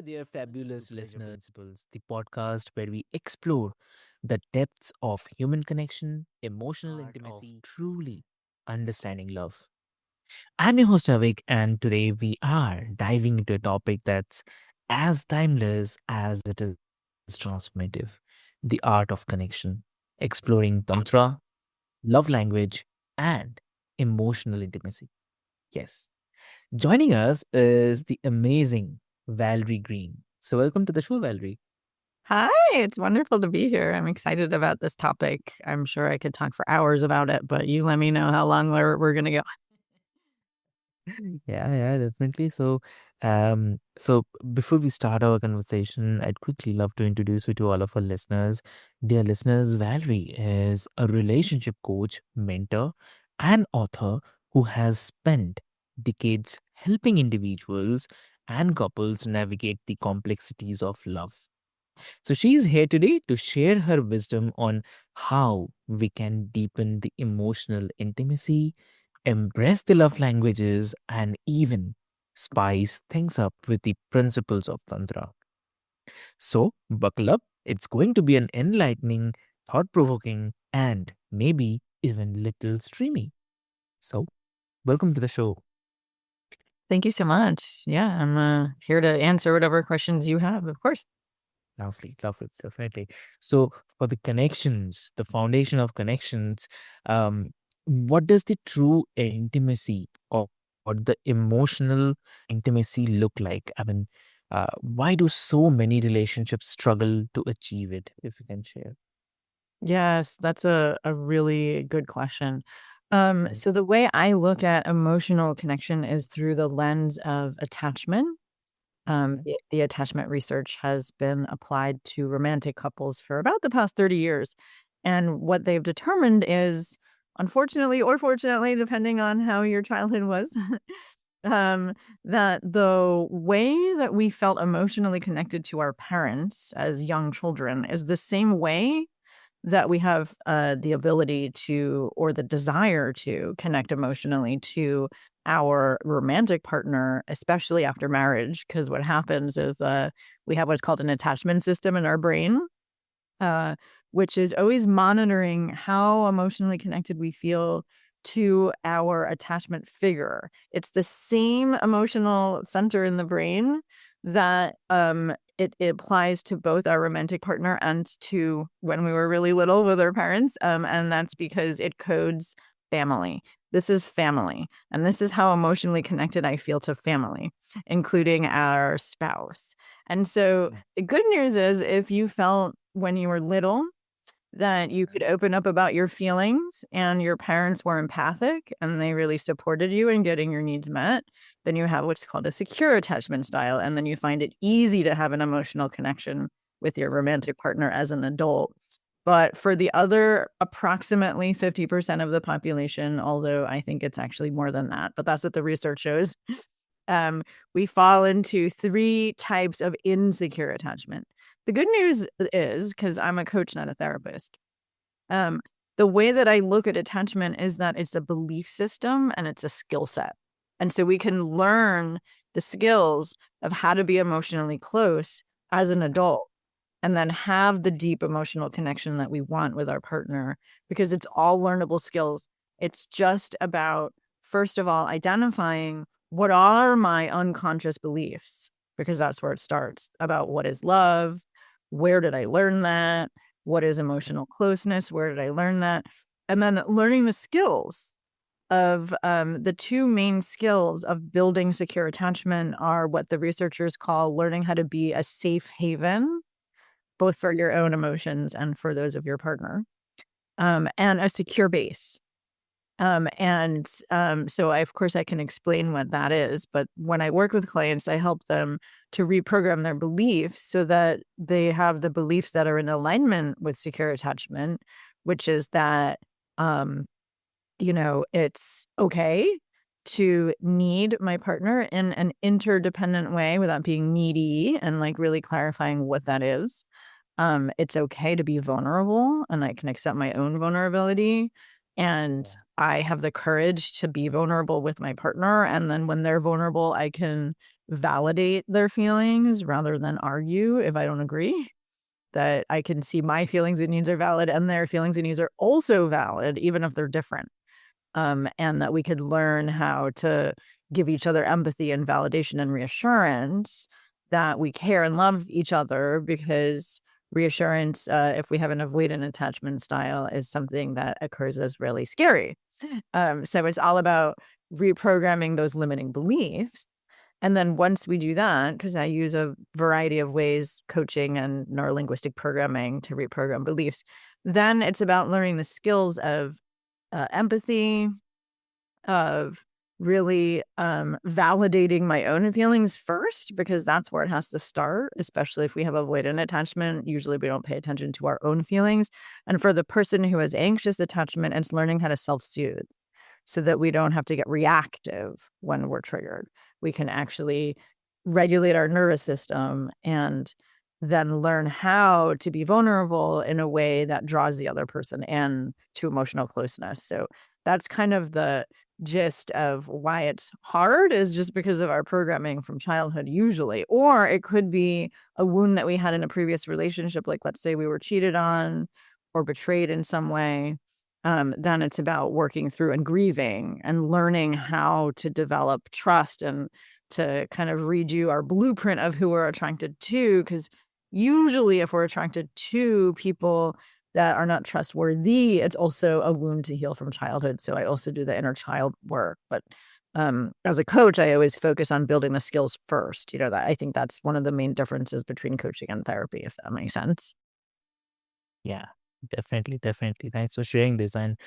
there, fabulous listeners. The podcast where we explore the depths of human connection, emotional intimacy, truly understanding love. I'm your host, Avik, and today we are diving into a topic that's as timeless as it is transformative, the art of connection, exploring Tantra, love language, and emotional intimacy. Yes. Joining us is the amazing Valerie Green. So, welcome to the show, Valerie. Hi, it's wonderful to be here. I'm excited about this topic. I'm sure I could talk for hours about it, but you let me know how long we're gonna go. Yeah, definitely. So before we start our conversation, I'd quickly love to introduce you to all of our listeners. Dear listeners, Valerie is a relationship coach, mentor, and author who has spent decades helping individuals and couples navigate the complexities of love. So she's here today to share her wisdom on how we can deepen the emotional intimacy, embrace the love languages, and even spice things up with the principles of Tantra. So buckle up. It's going to be an enlightening, thought provoking, and maybe even little streamy. So, welcome to the show. Thank you so much. Yeah, I'm here to answer whatever questions you have, of course. Lovely, definitely. So, for the connections, the foundation of connections, what does the true intimacy or the emotional intimacy look like? I mean, why do so many relationships struggle to achieve it? If you can share. Yes, that's a really good question. Right. So the way I look at emotional connection is through the lens of attachment. Okay. The attachment research has been applied to romantic couples for about the past 30 years. And what they've determined is, unfortunately or fortunately, depending on how your childhood was, um, that the way that we felt emotionally connected to our parents as young children is the same way that we have the ability to or the desire to connect emotionally to our romantic partner, especially after marriage. Because what happens is we have what's called an attachment system in our brain, uh, which is always monitoring how emotionally connected we feel to our attachment figure. It's the same emotional center in the brain that it applies to both our romantic partner and to when we were really little with our parents. And that's because it codes family. This is family. And this is how emotionally connected I feel to family, including our spouse. And so the good news is if you felt when you were little that you could open up about your feelings and your parents were empathic and they really supported you in getting your needs met, then you have what's called a secure attachment style. And then you find it easy to have an emotional connection with your romantic partner as an adult. But for the other approximately 50% of the population, although I think it's actually more than that, but that's what the research shows, we fall into three types of insecure attachment. The good news is, because I'm a coach, not a therapist, um, the way that I look at attachment is that it's a belief system and it's a skill set. And so we can learn the skills of how to be emotionally close as an adult and then have the deep emotional connection that we want with our partner because it's all learnable skills. It's just about, first of all, identifying what are my unconscious beliefs, because that's where it starts about what is love, where did I learn that, what is emotional closeness, where did I learn that, and then learning the skills of the two main skills of building secure attachment are what the researchers call learning how to be a safe haven both for your own emotions and for those of your partner, and a secure base. So of course I can explain what that is, but when I work with clients, I help them to reprogram their beliefs so that they have the beliefs that are in alignment with secure attachment, which is that, um, it's okay to need my partner in an interdependent way without being needy and like really clarifying what that is. It's okay to be vulnerable and I can accept my own vulnerability. And I have the courage to be vulnerable with my partner. And then when they're vulnerable, I can validate their feelings rather than argue if I don't agree. That I can see my feelings and needs are valid and their feelings and needs are also valid, even if they're different. And that we could learn how to give each other empathy and validation and reassurance that we care and love each other, because reassurance, if we have an avoidant attachment style, is something that occurs as really scary. So it's all about reprogramming those limiting beliefs. And then once we do that, because I use a variety of ways, coaching and neurolinguistic programming to reprogram beliefs, then it's about learning the skills of empathy, of really validating my own feelings first, because that's where it has to start, especially if we have avoidant attachment. Usually we don't pay attention to our own feelings. And for the person who has anxious attachment, it's learning how to self-soothe so that we don't have to get reactive when we're triggered. We can actually regulate our nervous system and then learn how to be vulnerable in a way that draws the other person in to emotional closeness. So that's kind of the gist of why it's hard, is just because of our programming from childhood usually. Or it could be a wound that we had in a previous relationship, like let's say we were cheated on or betrayed in some way. Then it's about working through and grieving and learning how to develop trust and to kind of redo our blueprint of who we're attracted to. Because usually, if we're attracted to people that are not trustworthy, it's also a wound to heal from childhood. So I also do the inner child work. But as a coach, I always focus on building the skills first. That I think that's one of the main differences between coaching and therapy, if that makes sense. Yeah, definitely, definitely. Thanks for sharing this. And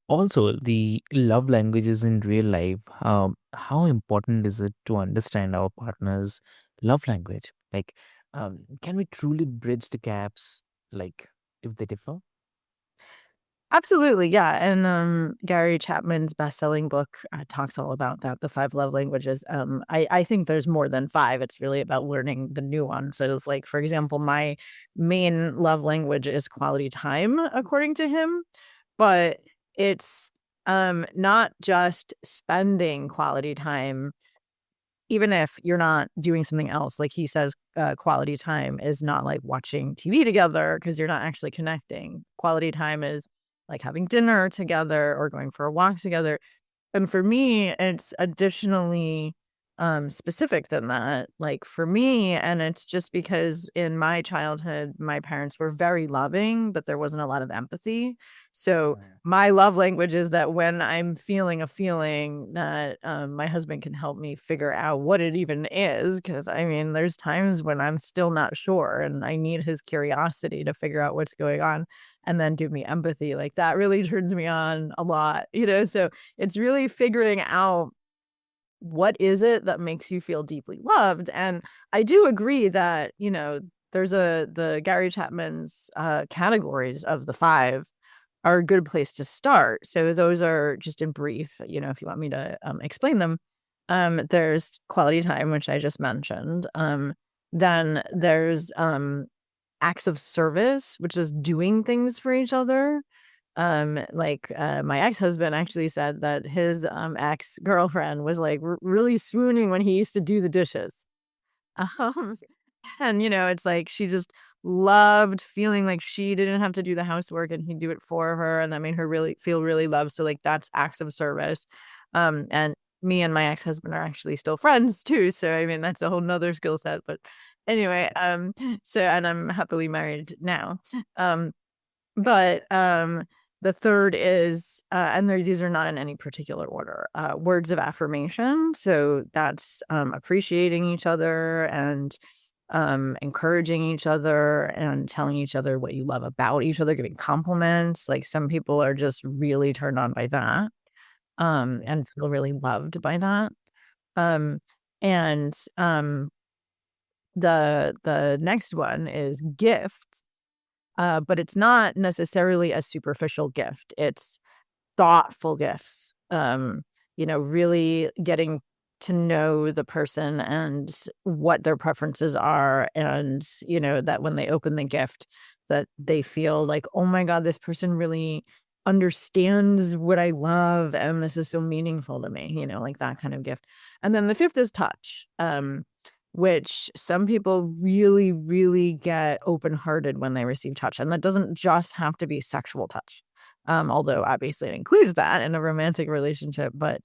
also, the love languages in real life. How important is it to understand our partner's love language? Like, can we truly bridge the gaps, like, if they differ? Absolutely, yeah, and, Gary Chapman's best-selling book, talks all about that, the 5 love languages. I think there's more than 5, it's really about learning the nuances. Like, for example, my main love language is quality time, according to him, but it's, not just spending quality time, even if you're not doing something else. Like he says, quality time is not like watching TV together because you're not actually connecting. Quality time is like having dinner together or going for a walk together. And for me, it's additionally, specific than that. Like, for me, and it's just because in my childhood, my parents were very loving, but there wasn't a lot of empathy. So, Mm. my love language is that when I'm feeling a feeling that, my husband can help me figure out what it even is, because I mean, there's times when I'm still not sure, and I need his curiosity to figure out what's going on, and then give me empathy. Like, that really turns me on a lot, So it's really figuring out what is it that makes you feel deeply loved. And I do agree that, there's the Gary Chapman's categories of the 5 are a good place to start. So those are just in brief, if you want me to explain them. There's quality time, which I just mentioned. Then there's acts of service, which is doing things for each other. My ex-husband actually said that his, ex-girlfriend was, like, really swooning when he used to do the dishes. Um, and, it's like she just loved feeling like she didn't have to do the housework and he'd do it for her, and that made her really feel really loved, so, like, that's acts of service. And me and my ex-husband are actually still friends too, so, I mean, that's a whole 'nother skill set, but anyway, and I'm happily married now. Um but the third is, and these are not in any particular order, words of affirmation. So that's appreciating each other and encouraging each other and telling each other what you love about each other, giving compliments. Like some people are just really turned on by that, Yeah. and feel really loved by that. Um, and the next one is gifts. But it's not necessarily a superficial gift. It's thoughtful gifts. Really getting to know the person and what their preferences are, and that when they open the gift, that they feel like, oh my God, this person really understands what I love, and this is so meaningful to me, like that kind of gift. And then the fifth is touch, which some people really, really get open-hearted when they receive touch, and that doesn't just have to be sexual touch, although obviously it includes that in a romantic relationship, but,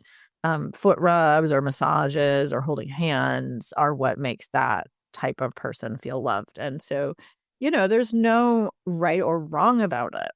foot rubs or massages or holding hands are what makes that type of person feel loved, and so, there's no right or wrong about it.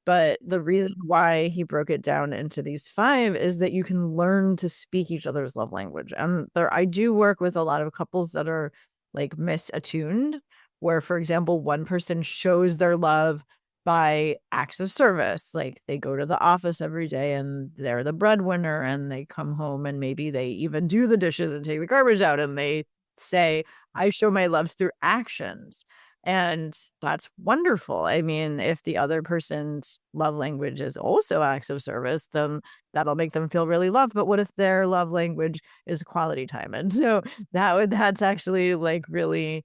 But the reason why he broke it down into these 5 is that you can learn to speak each other's love language, and I do work with a lot of couples that are, like, misattuned, where, for example, one person shows their love by acts of service, like, they go to the office every day and they're the breadwinner, and they come home and maybe they even do the dishes and take the garbage out, and they say, "I show my loves through actions." And that's wonderful. I mean, if the other person's love language is also acts of service, then that'll make them feel really loved. But what if their love language is quality time? And so that's actually like really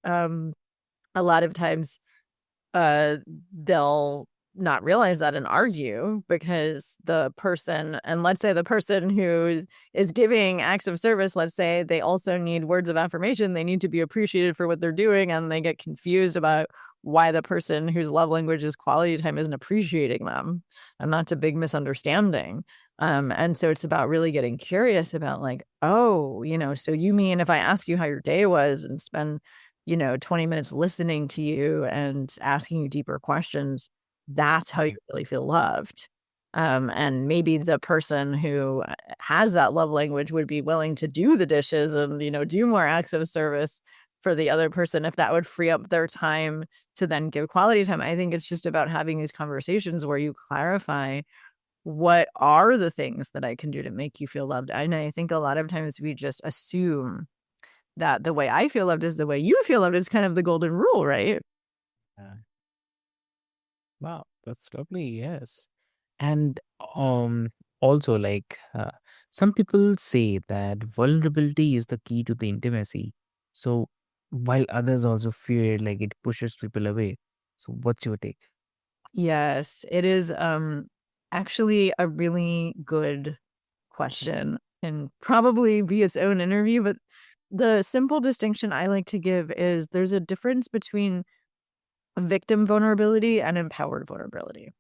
um a lot of times uh, they'll not realize that and argue because the person and let's say the person who is giving acts of service, let's say they also need words of affirmation, they need to be appreciated for what they're doing, and they get confused about why the person whose love language is quality time isn't appreciating them, and that's a big misunderstanding. And so it's about really getting curious about like, oh, so you mean if I ask you how your day was and spend 20 minutes listening to you and asking you deeper questions, that's how you really feel loved. And maybe the person who has that love language would be willing to do the dishes and, do more acts of service for the other person if that would free up their time to then give quality time. I think it's just about having these conversations where you clarify what are the things that I can do to make you feel loved. And I think a lot of times we just assume that the way I feel loved is the way you feel loved. It's kind of the golden rule, right? Yeah. Wow, that's lovely. Yes. And also like some people say that vulnerability is the key to the intimacy. So while others also fear like it pushes people away. So what's your take? Yes, it is actually a really good question and probably be its own interview, but the simple distinction I like to give is there's a difference between victim vulnerability and empowered vulnerability.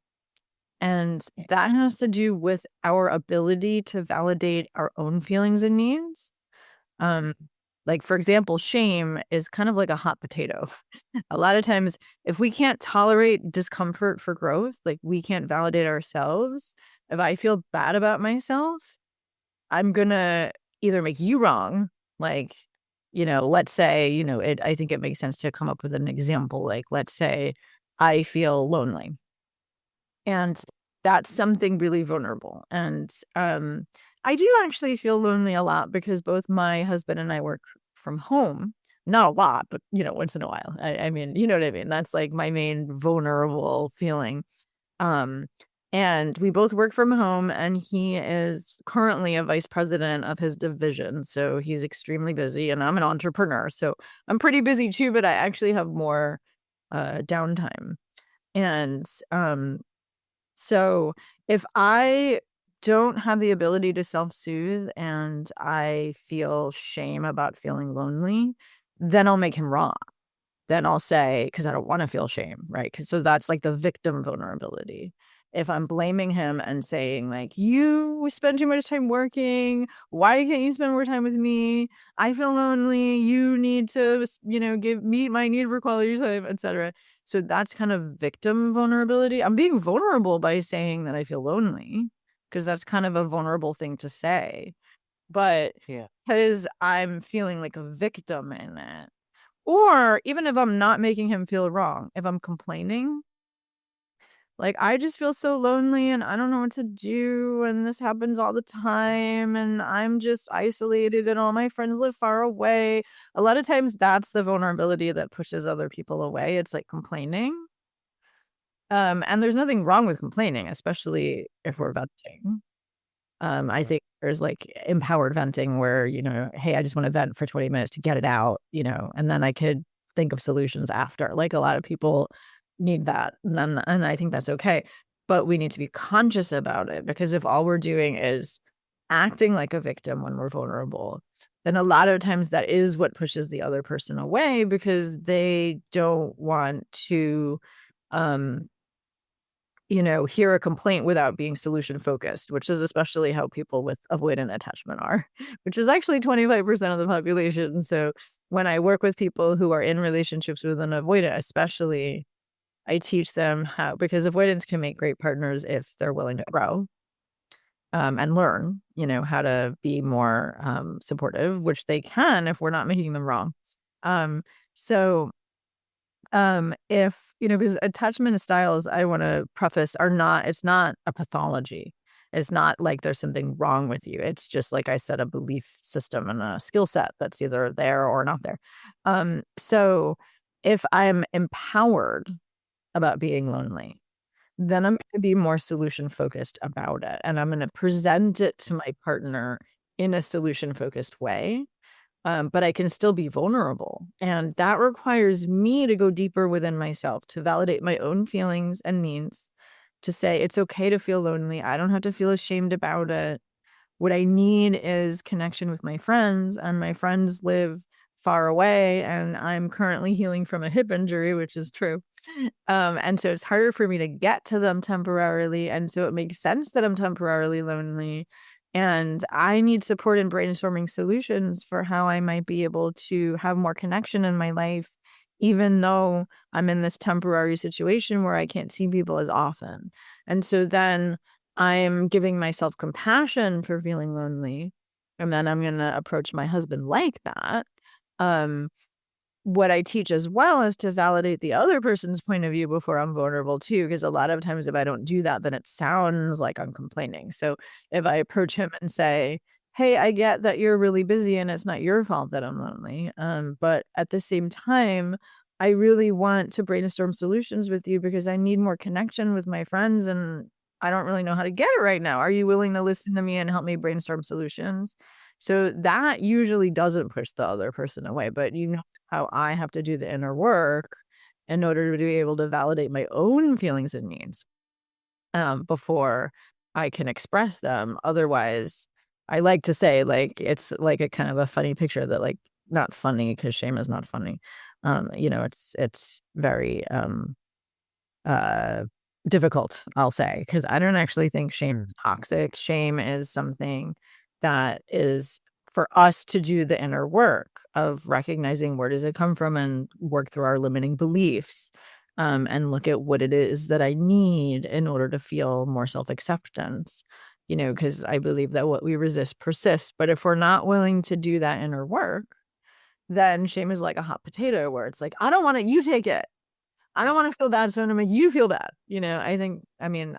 And that has to do with our ability to validate our own feelings and needs. Um, like, for example, shame is kind of like a hot potato. A lot of times, if we can't tolerate discomfort for growth, like we can't validate ourselves, if I feel bad about myself, I'm gonna either make you wrong, like, let's say, I think it makes sense to come up with an example. Like, let's say I feel lonely and that's something really vulnerable. And I do actually feel lonely a lot because both my husband and I work from home. Not a lot, but once in a while. I mean, you know what I mean? That's like my main vulnerable feeling. Um, and we both work from home, and he is currently a vice president of his division. So he's extremely busy, and I'm an entrepreneur. So I'm pretty busy too, but I actually have more downtime. And so if I don't have the ability to self-soothe and I feel shame about feeling lonely, then I'll make him wrong. Then I'll say, because I don't wanna feel shame, right? Because so that's like the victim vulnerability. If I'm blaming him and saying like, "You spend too much time working. Why can't you spend more time with me? I feel lonely. You need to, give meet my need for quality time," etcetera. So that's kind of victim vulnerability. I'm being vulnerable by saying that I feel lonely, because that's kind of a vulnerable thing to say. But Yeah. because I'm feeling like a victim in it, or even if I'm not making him feel wrong, if I'm complaining, like, "I just feel so lonely and I don't know what to do, and this happens all the time, and I'm just isolated and all my friends live far away." A lot of times that's the vulnerability that pushes other people away. It's like complaining. And there's nothing wrong with complaining, especially if we're venting. I Yeah. think there's like empowered venting where, hey, I just want to vent for 20 minutes to get it out, and then I could think of solutions after. Like a lot of people need that. And I think that's okay. but we need to be conscious about it, because if all we're doing is acting like a victim when we're vulnerable, then a lot of times that is what pushes the other person away, because they don't want to, um, hear a complaint without being solution focused, which is especially how people with avoidant attachment are, which is actually 25% of the population. So when I work with people who are in relationships with an avoidant, especially, I teach them how, because avoidants can make great partners if they're willing to grow, and learn, how to be more supportive, which they can if we're not making them wrong. Um, so if, because attachment styles, I want to preface, it's not a pathology. It's not like there's something wrong with you. It's just, like I said, a belief system and a skill set that's either there or not there. So if I'm empowered about being lonely, then I'm gonna be more solution focused about it, and I'm gonna present it to my partner in a solution focused way. But I can still be vulnerable, and that requires me to go deeper within myself, to validate my own feelings and needs, to say it's okay to feel lonely. I don't have to feel ashamed about it. What I need is connection with my friends, and my friends live far away, and I'm currently healing from a hip injury, which is true. And so it's harder for me to get to them temporarily, and so it makes sense that I'm temporarily lonely, and I need support in brainstorming solutions for how I might be able to have more connection in my life, even though I'm in this temporary situation where I can't see people as often. And so then I'm giving myself compassion for feeling lonely, and then I'm gonna approach my husband like that. Um, what I teach as well is to validate the other person's point of view before I'm vulnerable too, because a lot of times if I don't do that, then it sounds like I'm complaining. So if I approach him and say, "Hey, I get that you're really busy and it's not your fault that I'm lonely. But at the same time, I really want to brainstorm solutions with you because I need more connection with my friends and I don't really know how to get it right now. Are you willing to listen to me and help me brainstorm solutions?" So that usually doesn't push the other person away, but how I have to do the inner work in order to be able to validate my own feelings and needs, before I can express them. Otherwise, I like to say, like, it's like a kind of a funny picture that, like, not funny because shame is not funny. It's very uh, difficult, I'll say, because I don't actually think shame Mm. is toxic. Shame is something that is for us to do the inner work of recognizing where does it come from and work through our limiting beliefs, and look at what it is that I need in order to feel more self-acceptance, because I believe that what we resist persists. But if we're not willing to do that inner work, then shame is like a hot potato where it's like, I don't want it, you take it. I don't wanna feel bad, so I'm gonna make you feel bad,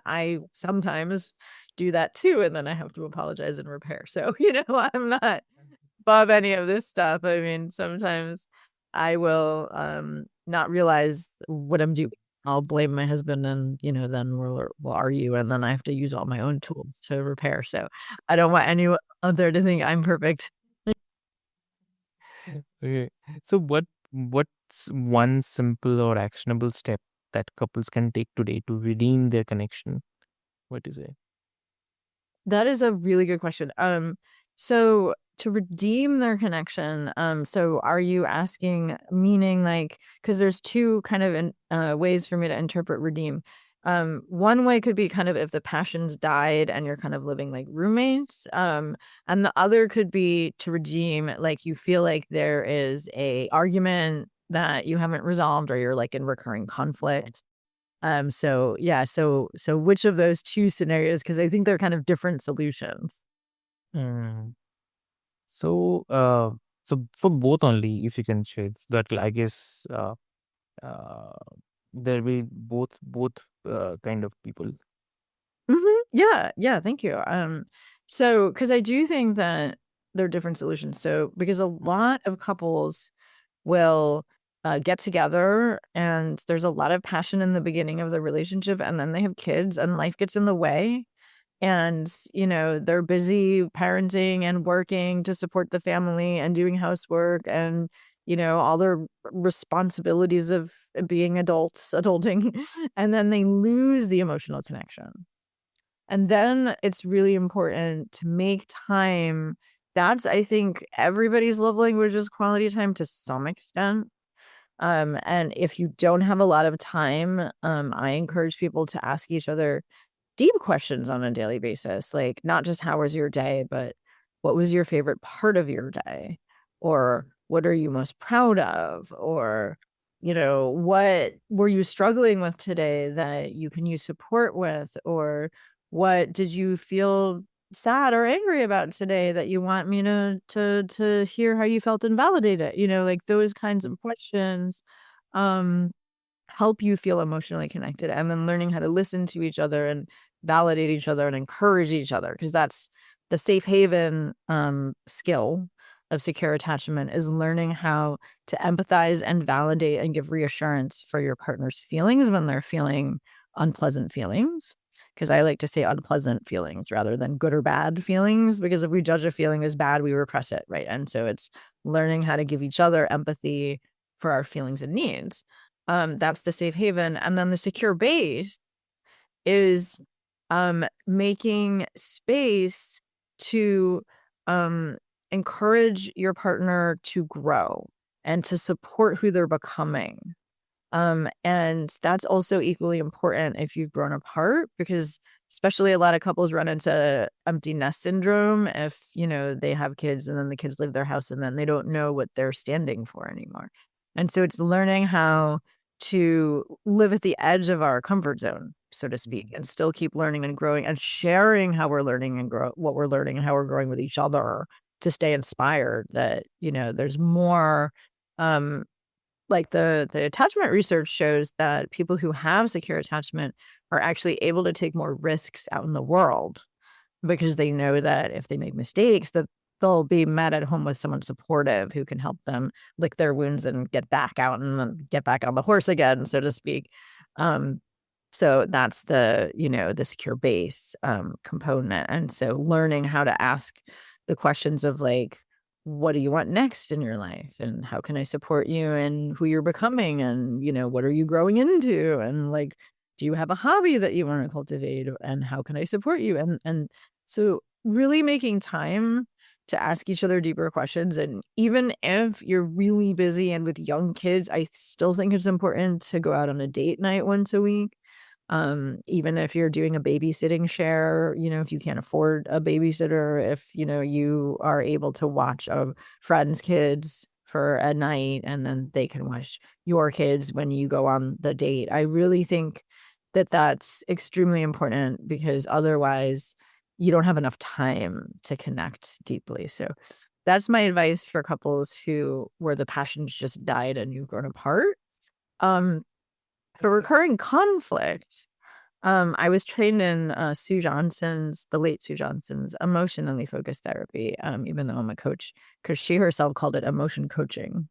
I sometimes do that too, and then I have to apologize and repair. So, I'm not above any of this stuff. I mean, sometimes I will, not realize what I'm doing. I'll blame my husband and, then we'll argue, and then I have to use all my own tools to repair. So, I don't want anyone out there to think I'm perfect. Okay. So what's one simple or actionable step that couples can take today to redeem their connection? What is it? That is a really good question. So to redeem their connection, so are you asking, meaning like, because there's two kind of ways for me to interpret redeem. One way could be kind of if the passions died and you're kind of living like roommates. And the other could be to redeem, like you feel like there is a argument that you haven't resolved or you're like in recurring conflict. So yeah, so which of those 2 scenarios? Because I think they're kind of different solutions. Mm. So, so for both only, if you can share that, I guess uh, there will be both kind of people. Mhm. Yeah, yeah, thank you. So because I do think that they're different solutions. So because a lot of couples will, get together and there's a lot of passion in the beginning of the relationship, and then they have kids and life gets in the way. And, they're busy parenting and working to support the family and doing housework and, all their responsibilities of being adulting, and then they lose the emotional connection. And then it's really important to make time. That's, I think, everybody's love language is quality time to some extent. And if you don't have a lot of time, I encourage people to ask each other deep questions on a daily basis, like not just how was your day, but what was your favorite part of your day? Or what are you most proud of? Or, what were you struggling with today that you can use support with? Or what did you feel sad or angry about today that you want me to hear how you felt and validate it? Like those kinds of questions. Um help you feel emotionally connected, and then learning how to listen to each other and validate each other and encourage each other, because that's the safe haven skill of secure attachment, is learning how to empathize and validate and give reassurance for your partner's feelings when they're feeling unpleasant feelings. Because I like to say unpleasant feelings rather than good or bad feelings, because if we judge a feeling as bad, we repress it, right? And so it's learning how to give each other empathy for our feelings and needs. That's the safe haven. And then the secure base is making space to encourage your partner to grow and to support who they're becoming. And that's also equally important if you've grown apart, because especially a lot of couples run into empty nest syndrome if, they have kids and then the kids leave their house and then they don't know what they're standing for anymore. And so it's learning how to live at the edge of our comfort zone, so to speak, and still keep learning and growing and sharing how we're learning and what we're learning and how we're growing with each other, to stay inspired that, there's more. Like the attachment research shows that people who have secure attachment are actually able to take more risks out in the world, because they know that if they make mistakes, that they'll be met at home with someone supportive who can help them lick their wounds and get back out and then get back on the horse again, so to speak. Um, so that's the secure base component. And so learning how to ask the questions of like, what do you want next in your life? And how can I support you in who you're becoming? And, what are you growing into? And like, do you have a hobby that you want to cultivate? And how can I support you? And so really making time to ask each other deeper questions. And even if you're really busy and with young kids, I still think it's important to go out on a date night once a week. Even if you're doing a babysitting share, if you can't afford a babysitter, if, you are able to watch a friend's kids for a night and then they can watch your kids when you go on the date. I really think that that's extremely important, because otherwise you don't have enough time to connect deeply. So that's my advice for couples where the passions just died and you've grown apart. Um, for recurring conflict, I was trained in the late Sue Johnson's emotionally focused therapy, even though I'm a coach, because she herself called it emotion coaching,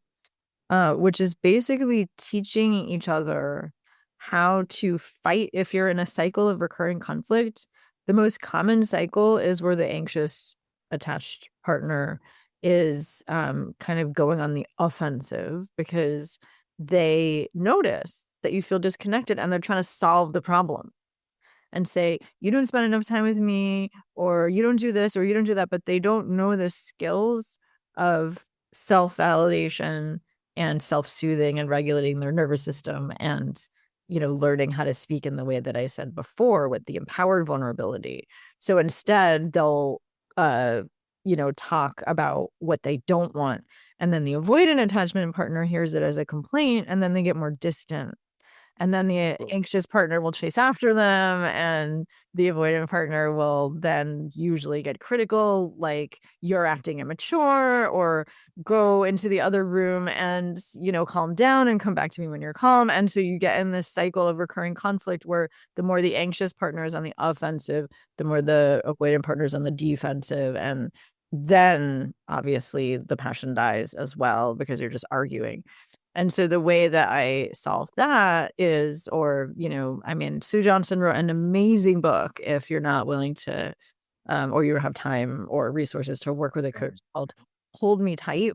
which is basically teaching each other how to fight if you're in a cycle of recurring conflict. The most common cycle is where the anxious attached partner is kind of going on the offensive because they notice that you feel disconnected and they're trying to solve the problem and say, you don't spend enough time with me, or you don't do this, or you don't do that. But they don't know the skills of self-validation and self-soothing and regulating their nervous system and, learning how to speak in the way that I said before with the empowered vulnerability. So instead, they'll, talk about what they don't want. And then the avoidant attachment partner hears it as a complaint, and then they get more distant. And then the anxious partner will chase after them, and the avoidant partner will then usually get critical, like, you're acting immature, or go into the other room and, calm down and come back to me when you're calm. And so you get in this cycle of recurring conflict where the more the anxious partner is on the offensive, the more the avoidant partner is on the defensive. And then obviously the passion dies as well, because you're just arguing. And so the way that I solve that is, Sue Johnson wrote an amazing book if you're not willing to, or you don't have time or resources to work with a coach, called Hold Me Tight.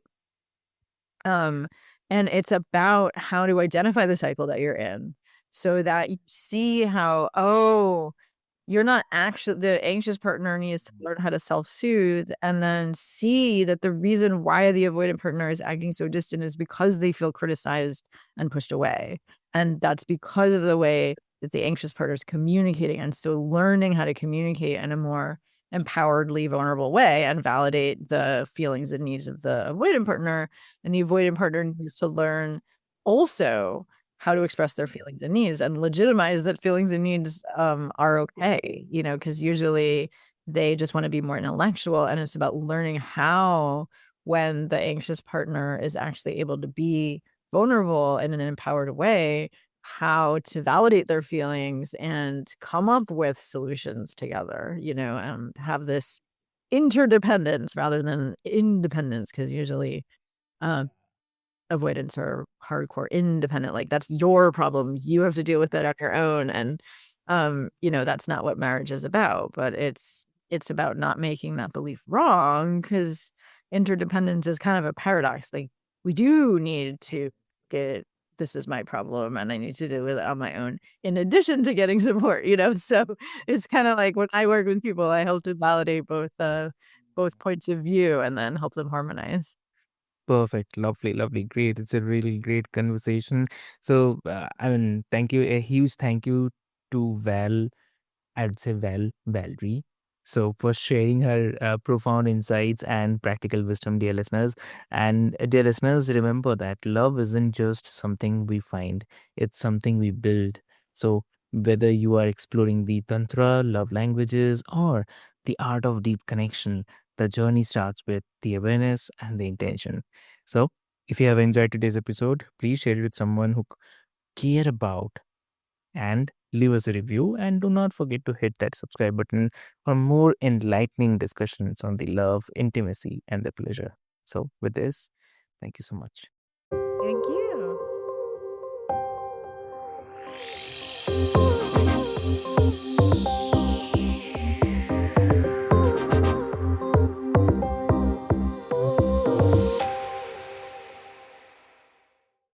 Um, and it's about how to identify the cycle that you're in so that you see how, oh, you're not actually the anxious partner needs to learn how to self-soothe and then see that the reason why the avoidant partner is acting so distant is because they feel criticized and pushed away. And that's because of the way that the anxious partner is communicating. And so learning how to communicate in a more empoweredly vulnerable way and validate the feelings and needs of the avoidant partner. And the avoidant partner needs to learn also how to express their feelings and needs and legitimize that feelings and needs are okay, because usually they just want to be more intellectual. And it's about learning how, when the anxious partner is actually able to be vulnerable in an empowered way, how to validate their feelings and come up with solutions together, have this interdependence rather than independence, because usually um, avoidance or hardcore independent, like, that's your problem, you have to deal with that on your own, and, that's not what marriage is about, but it's about not making that belief wrong, because interdependence is kind of a paradox, like, we do need to get this is my problem, and I need to deal with it on my own, in addition to getting support, so it's kinda like when I work with people, I help to validate both points of view and then help them harmonize. Perfect. Lovely, lovely. Great. It's a really great conversation. So, I mean, thank you. A huge thank you to I'd say Valerie. So, for sharing her profound insights and practical wisdom, dear listeners. And dear listeners, remember that love isn't just something we find, it's something we build. So, whether you are exploring the Tantra, love languages, or the art of deep connection, the journey starts with the awareness and the intention. So, if you have enjoyed today's episode, please share it with someone who care about and leave us a review. And do not forget to hit that subscribe button for more enlightening discussions on the love, intimacy, and the pleasure. So, with this, thank you so much. Thank you.